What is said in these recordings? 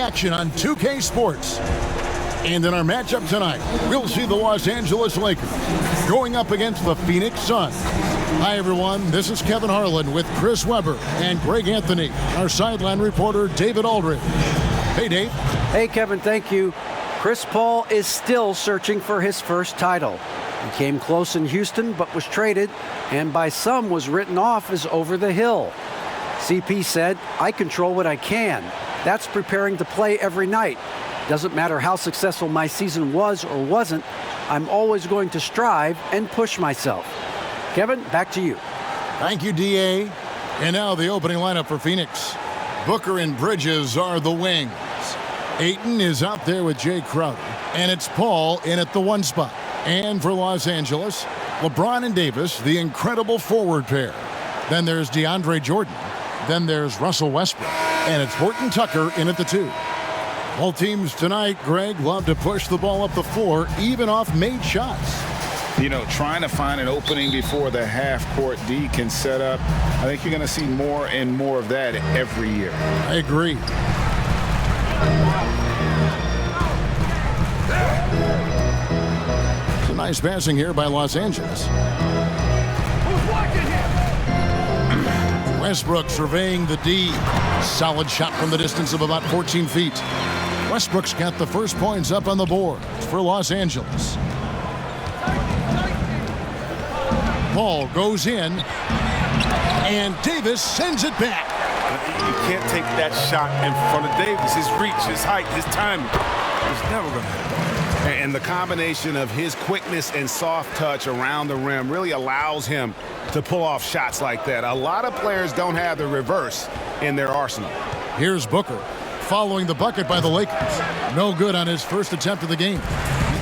action on 2K Sports. And in our matchup tonight, we'll see the Los Angeles Lakers going up against the Phoenix Suns. Hi, everyone. This is Kevin Harlan with Chris Webber and Greg Anthony, our sideline reporter, David Aldridge. Hey, Dave. Hey, Kevin. Thank you. Chris Paul is still searching for his first title. He came close in Houston, but was traded, and by some was written off as over the hill. CP said, "I control what I can. That's preparing to play every night. Doesn't matter how successful my season was or wasn't, I'm always going to strive and push myself." Kevin, back to you. Thank you, DA. And now the opening lineup for Phoenix. Booker and Bridges are the wings. Ayton is out there with Jay Crowder, and it's Paul in at the 1 spot. And for Los Angeles, LeBron and Davis, the incredible forward pair. Then there's DeAndre Jordan. Then there's Russell Westbrook. And it's Horton Tucker in at the 2. Both teams tonight, Greg, love to push the ball up the floor, even off made shots. You know, trying to find an opening before the half-court D can set up. I think you're going to see more and more of that every year. I agree. Some nice passing here by Los Angeles. Westbrook surveying the D. Solid shot from the distance of about 14 feet. Westbrook's got the first points up on the board for Los Angeles. Ball goes in, and Davis sends it back. You can't take that shot in front of Davis. His reach, his height, his timing. It's never going to happen. And the combination of his quickness and soft touch around the rim really allows him to pull off shots like that. A lot of players don't have the reverse in their arsenal. Here's Booker following the bucket by the Lakers. No good on his first attempt of the game.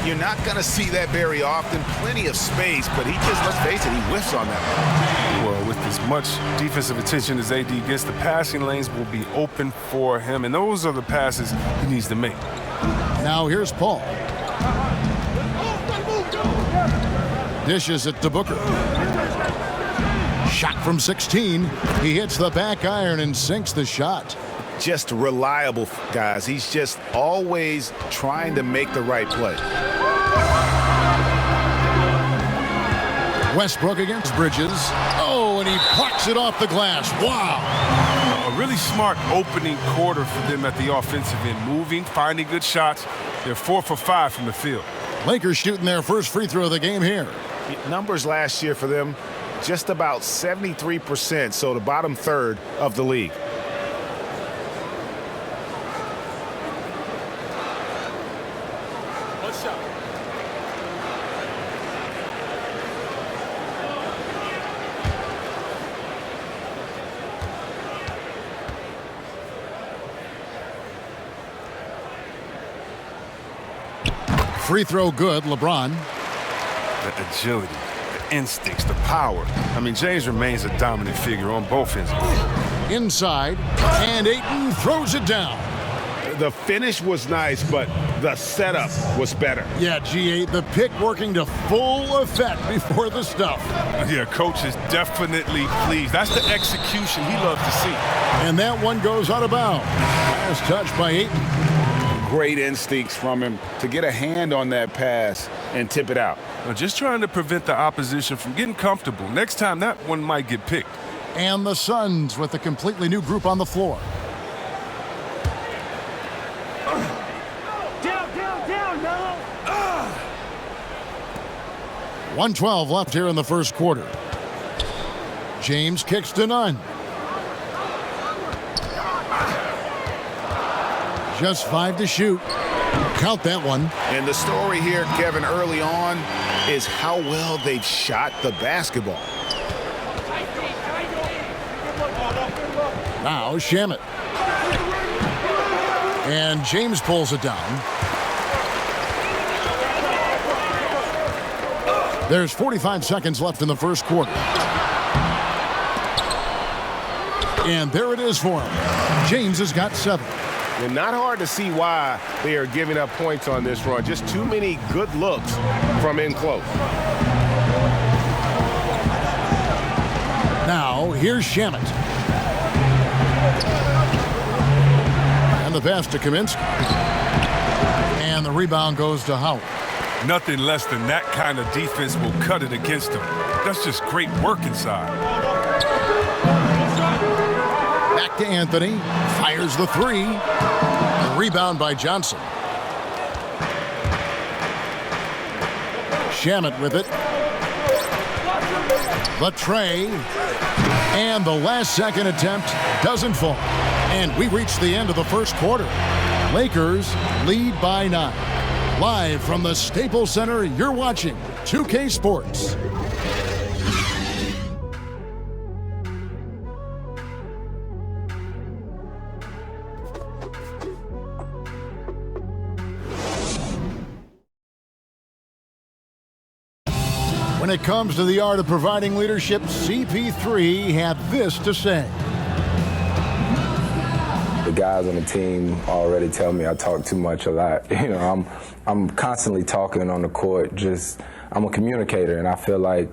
You're not going to see that very often. Plenty of space, but he just, let's face it, he whiffs on that. Well, with as much defensive attention as AD gets, the passing lanes will be open for him, and those are the passes he needs to make. Now here's Paul. Dishes it to Booker. Shot from 16. He hits the back iron and sinks the shot. Just reliable, guys. He's just always trying to make the right play. Westbrook against Bridges. Oh, and he plucks it off the glass. Wow. A really smart opening quarter for them at the offensive end. Moving, finding good shots. They're 4 for 5 from the field. Lakers shooting their first free throw of the game here. Numbers last year for them, just about 73%, so the bottom third of the league. Free throw good, LeBron. The agility, the instincts, the power. I mean, James remains a dominant figure on both ends. Inside, and Ayton throws it down. The finish was nice, but the setup was better. Yeah, G8, the pick working to full effect before the stuff. Yeah, coach is definitely pleased. That's the execution he loves to see. And that one goes out of bounds. Last touch by Ayton. Great instincts from him to get a hand on that pass and tip it out. Well, just trying to prevent the opposition from getting comfortable. Next time, that one might get picked. And the Suns with a completely new group on the floor. Down, Melo. 1:12 left here in the first quarter. James kicks to none. Just 5 to shoot. Count that one. And the story here, Kevin, early on is how well they've shot the basketball. Now Shamet. And James pulls it down. There's 45 seconds left in the first quarter. And there it is for him. James has got 7. And not hard to see why they are giving up points on this run. Just too many good looks from in close. Now, here's Shamet. And the pass to Kaminsky. And the rebound goes to Howard. Nothing less than that kind of defense will cut it against him. That's just great work inside. Back to Anthony. Fires the three. The rebound by Johnson. Shamet with it. The tray. And the last second attempt doesn't fall. And we reach the end of the first quarter. Lakers lead by 9. Live from the Staples Center, you're watching 2K Sports. When it comes to the art of providing leadership, CP3 had this to say. The guys on the team already tell me I talk too much a lot. You know, I'm constantly talking on the court. I'm a communicator, and I feel like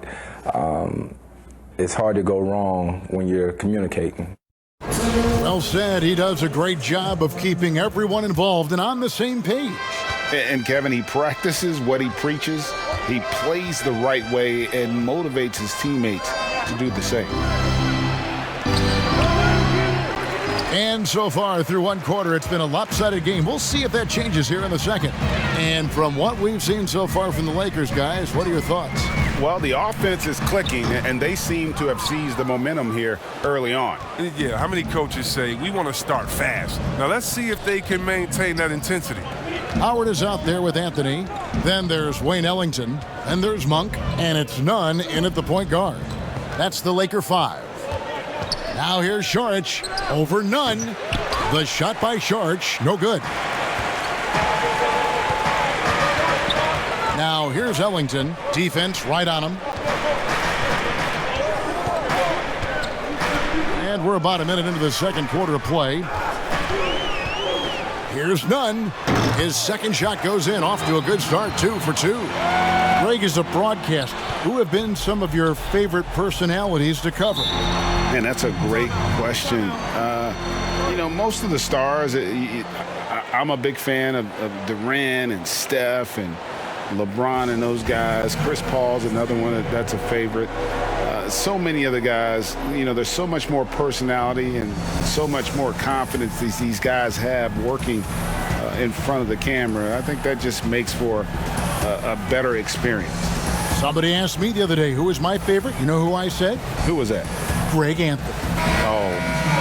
it's hard to go wrong when you're communicating. Well said. He does a great job of keeping everyone involved and on the same page. And Kevin, he practices what he preaches. He plays the right way and motivates his teammates to do the same. And so far through one quarter, it's been a lopsided game. We'll see if that changes here in the second. And from what we've seen so far from the Lakers, guys, what are your thoughts? Well, the offense is clicking, and they seem to have seized the momentum here early on. Yeah, how many coaches say, we want to start fast? Now let's see if they can maintain that intensity. Howard is out there with Anthony. Then there's Wayne Ellington. And there's Monk. And it's Nunn in at the point guard. That's the Laker 5. Now here's Šarić over Nunn. The shot by Šarić, no good. Now here's Ellington. Defense right on him. And we're about a minute into the second quarter of play. Here's Nunn. His second shot goes in, off to a good start, 2 for 2. Greg, is a broadcast. Who have been some of your favorite personalities to cover? Man, that's a great question. You know, most of the stars, I'm a big fan of Durant and Steph and LeBron and those guys. Chris Paul's another one that's a favorite. So many other guys, you know, there's so much more personality and so much more confidence these guys have working in front of the camera. I think that just makes for a better experience. Somebody asked me the other day, who was my favorite? You know who I said? Who was that? Greg Anthony. Oh,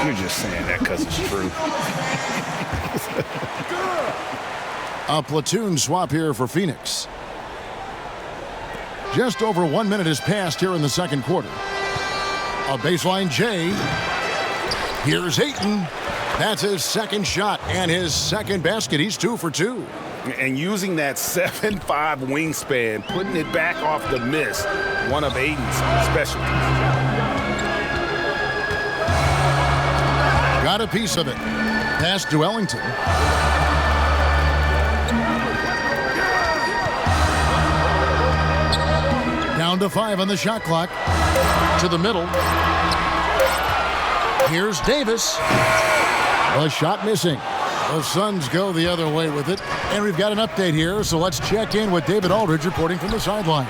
you're just saying that because it's true. A platoon swap here for Phoenix. Just over 1 minute has passed here in the second quarter. A baseline J. Here's Ayton. That's his second shot and his second basket. He's 2 for 2. And using that 7'5" wingspan, putting it back off the miss, one of Ayton's specialties. Got a piece of it. Pass to Ellington. Down to 5 on the shot clock. To the middle. Here's Davis. A shot missing. The Suns go the other way with it. And we've got an update here, so let's check in with David Aldridge reporting from the sideline.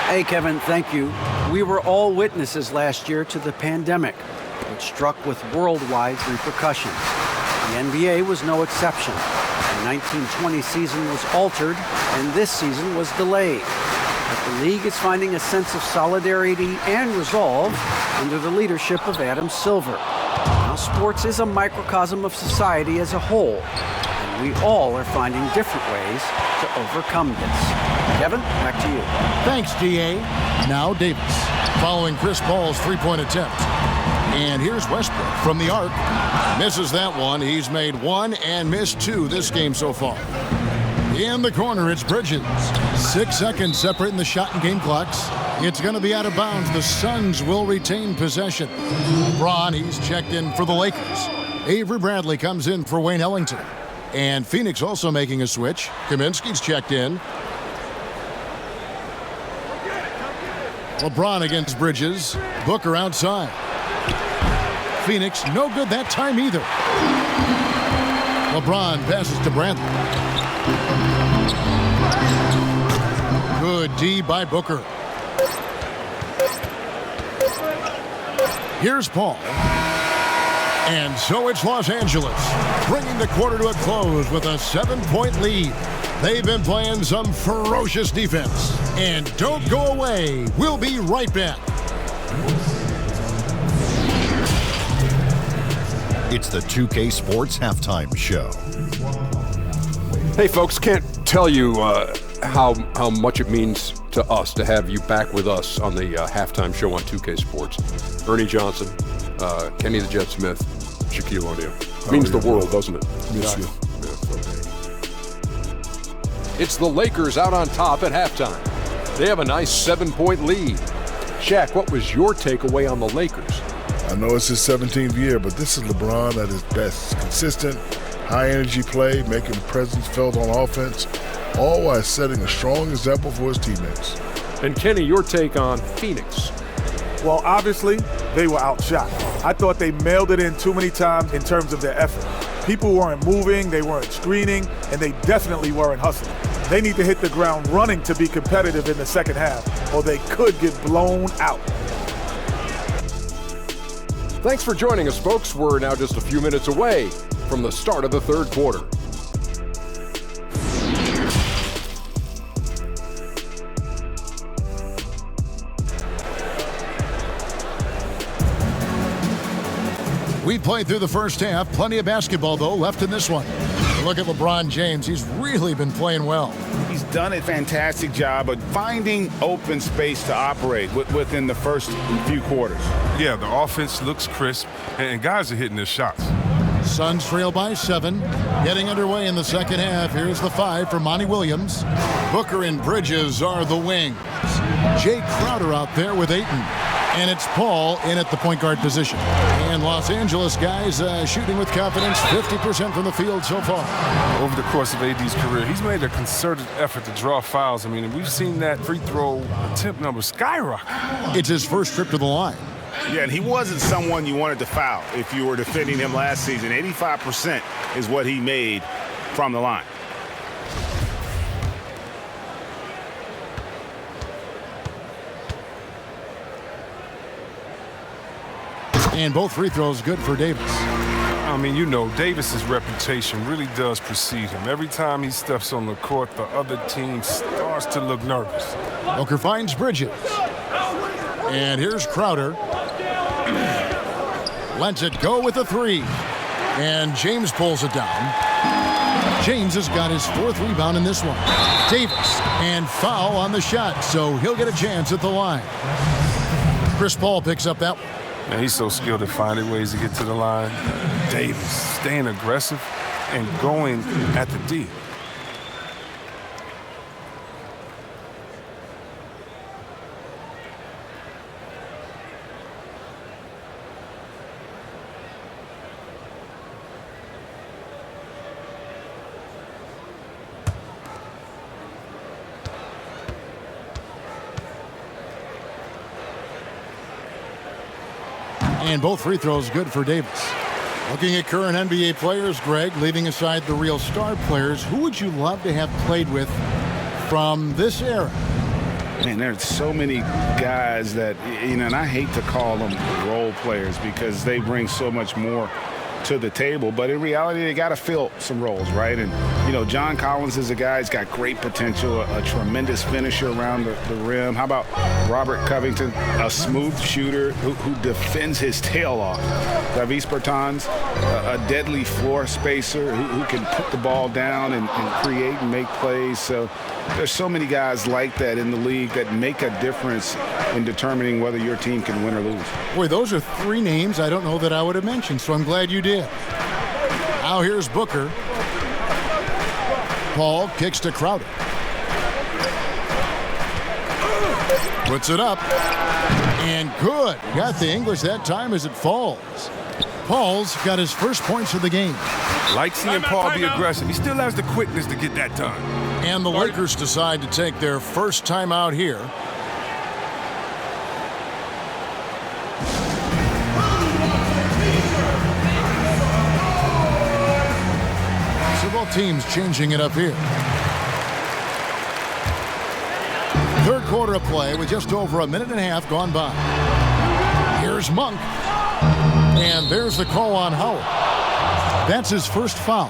Hey, Kevin, thank you. We were all witnesses last year to the pandemic, which struck with worldwide repercussions. The NBA was no exception. The 1920 season was altered, and this season was delayed. But the league is finding a sense of solidarity and resolve under the leadership of Adam Silver. Now, sports is a microcosm of society as a whole, and we all are finding different ways to overcome this. Kevin, back to you. Thanks, D.A. Now Davis, following Chris Paul's three-point attempt. And here's Westbrook from the arc. Misses that one. He's made 1 and missed 2 this game so far. In the corner, it's Bridges. 6 seconds separating the shot and game clocks. It's going to be out of bounds. The Suns will retain possession. LeBron, he's checked in for the Lakers. Avery Bradley comes in for Wayne Ellington. And Phoenix also making a switch. Kaminsky's checked in. LeBron against Bridges. Booker outside. Phoenix, no good that time either. LeBron passes to Bradley. Good D by Booker. Here's Paul. And so it's Los Angeles, bringing the quarter to a close with a 7-point lead. They've been playing some ferocious defense. And don't go away. We'll be right back. It's the 2K Sports Halftime Show. Hey, folks, can't tell you how much it means to us to have you back with us on the halftime show on 2K Sports. Ernie Johnson, Kenny the Jet Smith, Shaquille O'Neal. Means the world, doesn't it? Miss you. It's the Lakers out on top at halftime. They have a nice 7-point lead. Shaq, what was your takeaway on the Lakers? I know it's his 17th year, but this is LeBron at his best. Consistent, high-energy play, making presence felt on offense, all while setting a strong example for his teammates. And Kenny, your take on Phoenix? Well, obviously, they were outshot. I thought they mailed it in too many times in terms of their effort. People weren't moving, they weren't screening, and they definitely weren't hustling. They need to hit the ground running to be competitive in the second half, or they could get blown out. Thanks for joining us, folks. We're now just a few minutes away from the start of the third quarter. We played through the first half. Plenty of basketball, though, left in this one. Look at LeBron James. He's really been playing well. He's done a fantastic job of finding open space to operate within the first few quarters. Yeah, the offense looks crisp, and guys are hitting their shots. Suns trail by 7. Getting underway in the second half. Here's the 5 for Monty Williams. Booker and Bridges are the wings. Jay Crowder out there with Ayton. And it's Paul in at the point guard position. And Los Angeles guys shooting with confidence, 50% from the field so far. Over the course of AD's career, he's made a concerted effort to draw fouls. I mean, we've seen that free throw attempt number skyrocket. It's his first trip to the line. Yeah, and he wasn't someone you wanted to foul if you were defending him last season. 85% is what he made from the line. And both free throws good for Davis. I mean, you know, Davis's reputation really does precede him. Every time he steps on the court, the other team starts to look nervous. Booker finds Bridges. And here's Crowder. Lets it go with a 3. And James pulls it down. James has got his 4th rebound in this one. Davis. And foul on the shot, so he'll get a chance at the line. Chris Paul picks up that one. Man, he's so skilled at finding ways to get to the line. Davis staying aggressive and going at the D. And both free throws good for Davis. Looking at current NBA players, Greg, leaving aside the real star players, who would you love to have played with from this era? Man, there's so many guys that, you know, and I hate to call them role players because they bring so much more to the table, but in reality, they got to fill some roles, right? And, you know, John Collins is a guy who's got great potential, a tremendous finisher around the rim. How about Robert Covington, a smooth shooter who defends his tail off? Davis Bertans, a deadly floor spacer who can put the ball down and create and make plays. So there's so many guys like that in the league that make a difference in determining whether your team can win or lose. Boy, those are 3 names I don't know that I would have mentioned, so I'm glad you did. Now here's Booker. Paul kicks to Crowder. Puts it up. And good. Got the English that time as it falls. Paul's got his first points of the game. Like seeing Paul be aggressive. He still has the quickness to get that done. And the Lakers decide to take their first time out here. teams changing it up here. Third quarter of play with just over a minute and a half gone by. Here's Monk. And there's the call on Howard. That's his first foul.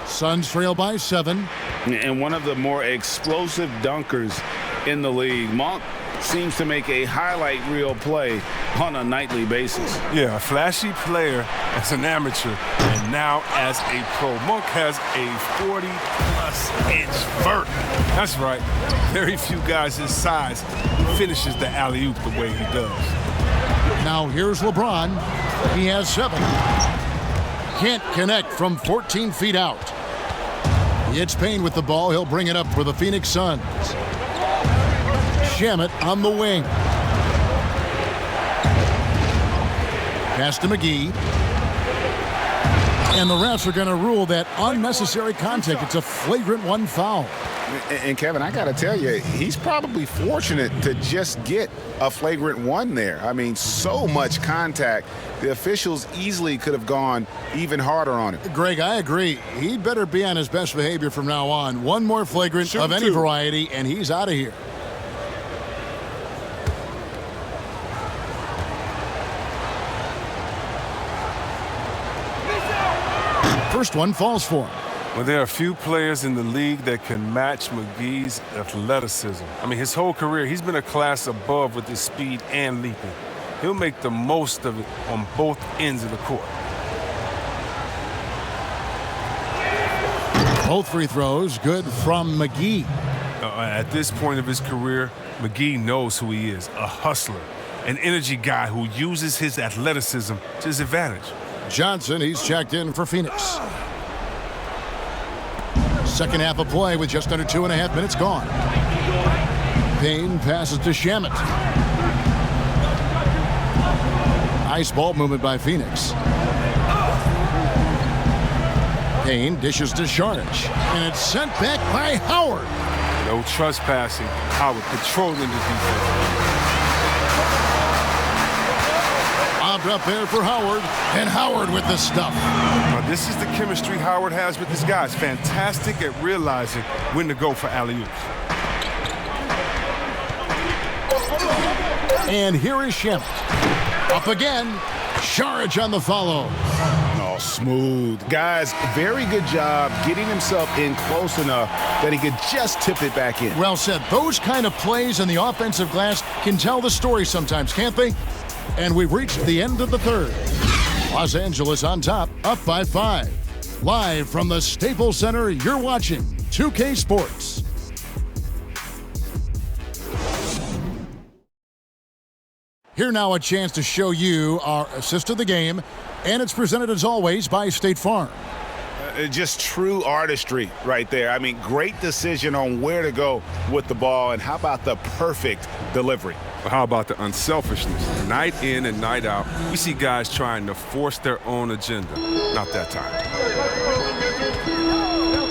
Suns trail by 7. And one of the more explosive dunkers in the league. Monk seems to make a highlight reel play on a nightly basis. Yeah, a flashy player as an amateur and now as a pro. Monk has a 40-plus inch vert. That's right. Very few guys his size finishes the alley-oop the way he does. Now here's LeBron. He has 7. Can't connect from 14 feet out. It's Payne with the ball. He'll bring it up for the Phoenix Suns. Shamet on the wing. Pass to McGee. And the refs are going to rule that unnecessary contact. It's a flagrant 1 foul. And Kevin, I got to tell you, he's probably fortunate to just get a flagrant 1 there. I mean, so much contact. The officials easily could have gone even harder on him. Greg, I agree. He'd better be on his best behavior from now on. One more flagrant of any variety, and he's out of here. First one falls for him. Well, there are a few players in the league that can match McGee's athleticism. I mean, his whole career, he's been a class above with his speed and leaping. He'll make the most of it on both ends of the court. Both free throws good from McGee. At this point of his career, McGee knows who he is, a hustler, an energy guy who uses his athleticism to his advantage. Johnson, he's checked in for Phoenix. Second half of play with just under 2.5 minutes gone. Payne passes to Shamet. Nice ball movement by Phoenix. Payne dishes to Sharge. And it's sent back by Howard. No trespassing. Howard controlling the defense. Up there for Howard, and Howard with the stuff. Now, this is the chemistry Howard has with his guys. Fantastic at realizing when to go for alley-oops. And here is Shamet. Up again. Sharge on the follow. Oh, smooth. Guys, very good job getting himself in close enough that he could just tip it back in. Well said. Those kind of plays in the offensive glass can tell the story sometimes, can't they? And we've reached the end of the third. Los Angeles on top, up by 5. Live from the Staples Center, you're watching 2K Sports. Here now a chance to show you our assist of the game, and it's presented as always by State Farm. Just true artistry right there. I mean, great decision on where to go with the ball, and how about the perfect delivery? How about the unselfishness? Night in and night out, we see guys trying to force their own agenda. Not that time.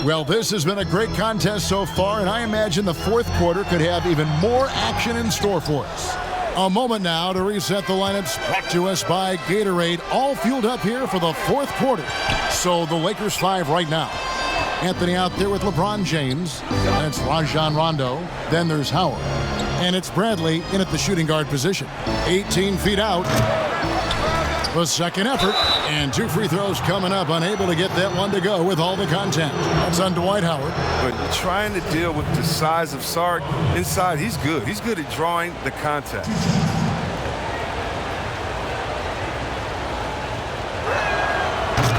Well, this has been a great contest so far, and I imagine the fourth quarter could have even more action in store for us. A moment now to reset the lineups, brought to us by Gatorade, all fueled up here for the fourth quarter. So the Lakers 5 right now. Anthony out there with LeBron James. That's Rajon Rondo. Then there's Howard. And it's Bradley in at the shooting guard position. 18 feet out. The second effort. And 2 free throws coming up. Unable to get that one to go with all the contact. That's on Dwight Howard. But you're trying to deal with the size of Sark. Inside, he's good. He's good at drawing the contact.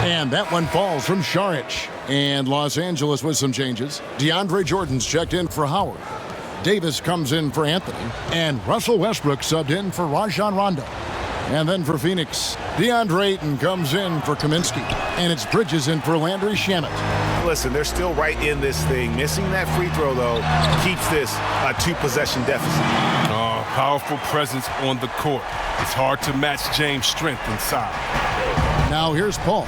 And that one falls from Saric. And Los Angeles with some changes. DeAndre Jordan's checked in for Howard. Davis comes in for Anthony. And Russell Westbrook subbed in for Rajon Rondo. And then for Phoenix, DeAndre Ayton comes in for Kaminsky. And it's Bridges in for Landry Shamet. Listen, they're still right in this thing. Missing that free throw, though, keeps this a 2-possession deficit. Oh, powerful presence on the court. It's hard to match James' strength inside. Now here's Paul.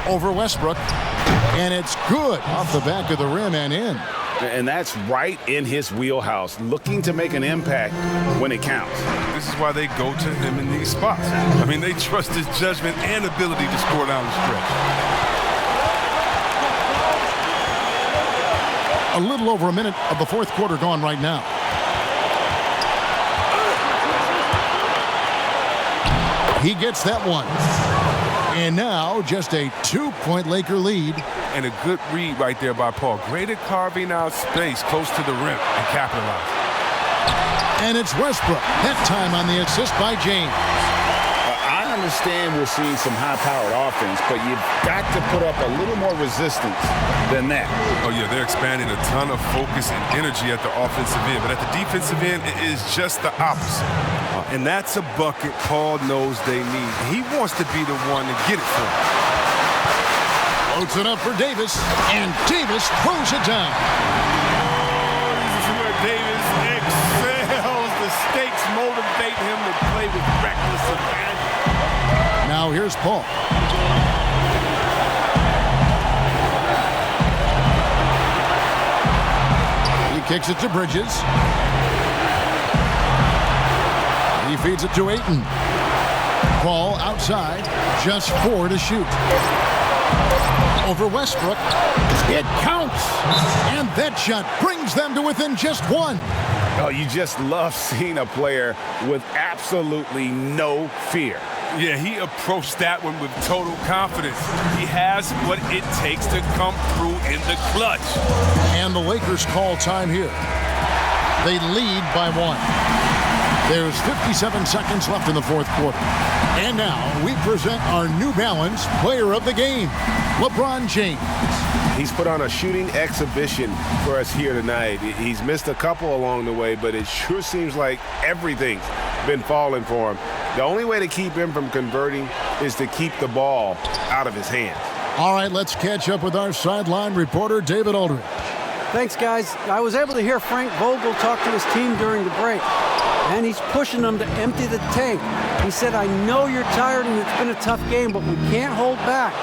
Over Westbrook. And it's good off the back of the rim and in. And that's right in his wheelhouse, looking to make an impact when it counts. This is why they go to him in these spots. I mean, they trust his judgment and ability to score down the stretch. A little over a minute of the fourth quarter gone right now. He gets that one. And now just a 2-point Laker lead. And a good read right there by Paul. Great at carving out space close to the rim and capitalizing. And it's Westbrook. That time on the assist by James. I understand we're seeing some high-powered offense, but you've got to put up a little more resistance than that. Oh, yeah, they're expanding a ton of focus and energy at the offensive end. But at the defensive end, it is just the opposite. And that's a bucket Paul knows they need. He wants to be the one to get it for him. Floats it up for Davis, and Davis throws it down. This is where Davis excels. The stakes motivate him to play with reckless abandon. Now here's Paul. He kicks it to Bridges. He feeds it to Ayton. Paul outside, just 4 to shoot. Over Westbrook. It counts. And that shot brings them to within just 1. Oh, you just love seeing a player with absolutely no fear. Yeah, he approached that one with total confidence. He has what it takes to come through in the clutch. And the Lakers call time here. They lead by 1. There's 57 seconds left in the fourth quarter. And now we present our New Balance Player of the Game, LeBron James. He's put on a shooting exhibition for us here tonight. He's missed a couple along the way, but it sure seems like everything's been falling for him. The only way to keep him from converting is to keep the ball out of his hands. All right, let's catch up with our sideline reporter, David Aldridge. Thanks, guys. I was able to hear Frank Vogel talk to his team during the break, and he's pushing them to empty the tank. He said, I know you're tired and it's been a tough game, but we can't hold back.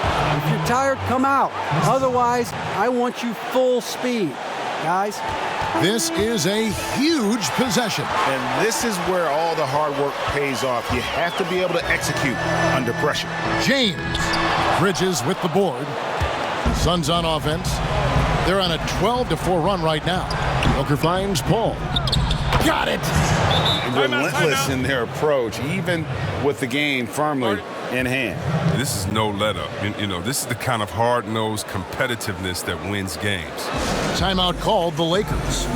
If you're tired, come out. Otherwise, I want you full speed. Guys. This is a huge possession. And this is where all the hard work pays off. You have to be able to execute under pressure. James. Bridges with the board. Suns on offense. They're on a 12-4 run right now. Booker finds Paul. Got it. Relentless in their approach, even with the game firmly in hand. This is no let-up. You know, this is the kind of hard-nosed competitiveness that wins games. Timeout called the Lakers.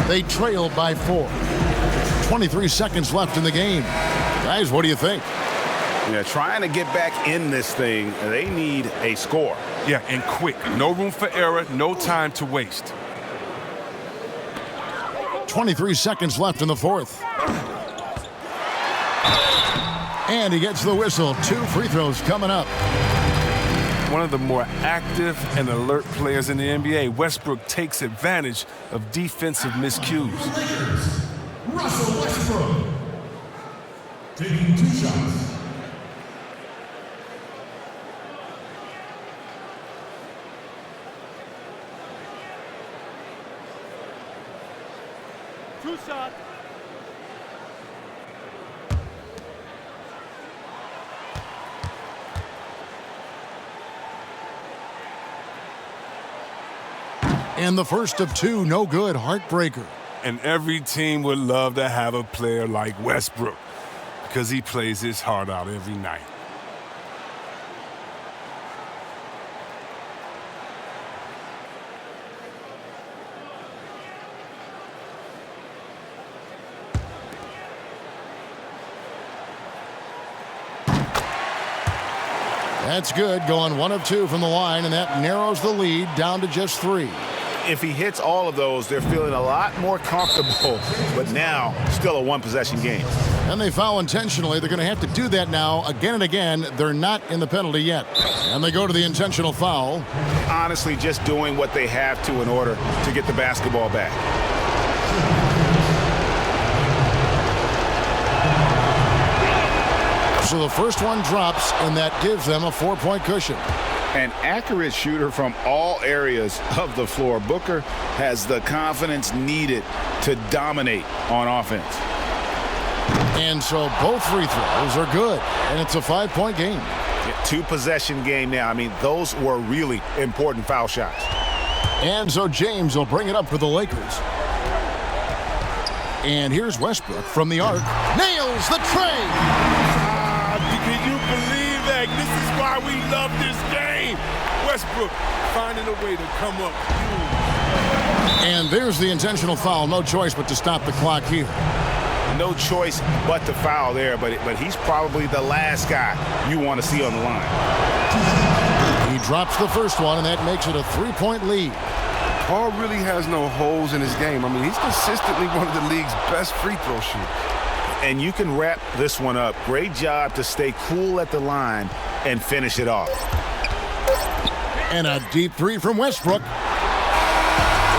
They trail by 4. 23 seconds left in the game. Guys, what do you think? Yeah, trying to get back in this thing, they need a score. Yeah, and quick. No room for error, no time to waste. 23 seconds left in the fourth. And he gets the whistle. 2 free throws coming up. One of the more active and alert players in the NBA, Westbrook takes advantage of defensive miscues. Russell Westbrook taking 2 shots. Shot. And the first of 2, no good, heartbreaker. And every team would love to have a player like Westbrook because he plays his heart out every night. That's good, going 1 of 2 from the line, and that narrows the lead down to just 3. If he hits all of those, they're feeling a lot more comfortable, but now still a 1-possession game. And they foul intentionally. They're going to have to do that now again and again. They're not in the penalty yet. And they go to the intentional foul. Honestly, just doing what they have to in order to get the basketball back. So the first one drops, and that gives them a 4-point cushion. An accurate shooter from all areas of the floor. Booker has the confidence needed to dominate on offense. And so both free throws are good, and it's a 5-point game. Two-possession game now. I mean, those were really important foul shots. And so James will bring it up for the Lakers. And here's Westbrook from the arc. Nails the tray. Can you believe that? This is why we love this game. Westbrook finding a way to come up huge. And there's the intentional foul. No choice but to stop the clock here. No choice but to foul there, but he's probably the last guy you want to see on the line. He drops the first one, and that makes it a 3-point lead. Paul really has no holes in his game. I mean, he's consistently one of the league's best free throw shooters. And you can wrap this one up. Great job to stay cool at the line and finish it off. And a deep three from Westbrook.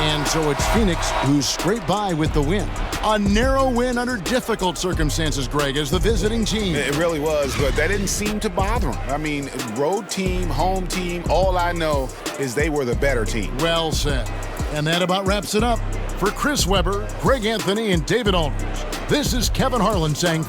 And so it's Phoenix who's straight by with the win. A narrow win under difficult circumstances, Greg, as the visiting team. It really was, but that didn't seem to bother them. I mean, road team, home team, all I know is they were the better team. Well said. And that about wraps it up. For Chris Webber, Greg Anthony, and David Aldridge, this is Kevin Harlan saying